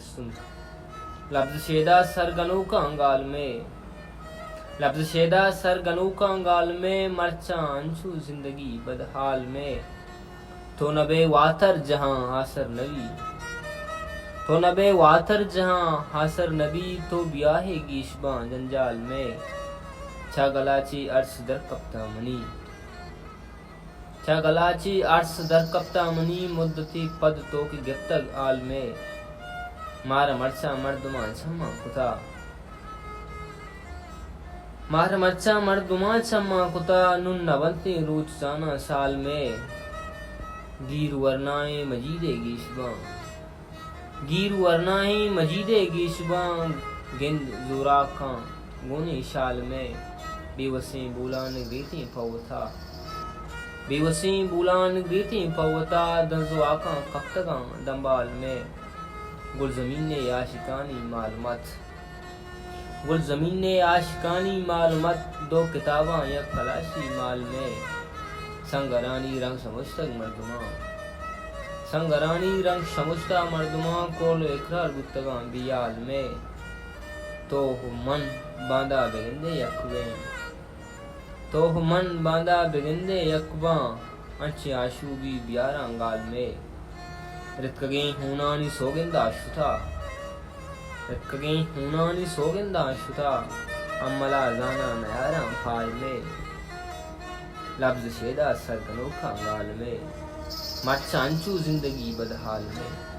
सुन। लफ्ज़ शेदा सरगनू का अंगाल में, लफ्ज़ शेदा सरगनू का अंगाल में, मरचा अंशु जिंदगी बदहाल में। तो नबे वातर जहां हासर नबी, तो नबे वातर जहां हासर नबी, तो ब्याहे गीशबा जंजाल में। छा गलाची अर्श दर कप्ता मनी, छा गलाची अर्श दर कप्ता मनी, मुद्दती पद तो की गिफ्तग आल में। मार मरचा मर्दुमा छम्मा कुता, मार मरचा मर्दुमा छम्मा कुता, नुन नबंती रूच जाना साल में। गीर वरनाए मजीदे गीशबा, गीर वरनाए मजीदे गीशबा, गिंद जोरा का गोनी शाल में। बेवसी बुलान गीती पवता, बेवसी बुलान गीती पवता, दंजो आका कक्तगा दंबाल में। गुल ज़मीन ने आशिकानी मालूमत, गुल ज़मीन ने आशिकानी मालूमत, दो किताबां या कलाशी माल में। संगरानी रंग समुश्तक मर्दुमा, संगरानी रंग समुश्ता मर्दुमा, कोल इकरार गुत्तगा बियाल में। तो मन बांदा बेगिंदे यकवे, तो मन बांदा बेगिंदे यकबा, अंची आशूबी बियारा अंगाल में। रितकगे हूनानी सोगिंदा शुथा, रितकगे हूनानी सोगिंदा शुथा, अम्मला जाना नयारा फाल में। लफ्ज़ शेदा सरगनू का अंगाल में, मरचा अंचू जिंदगी बदहाल में।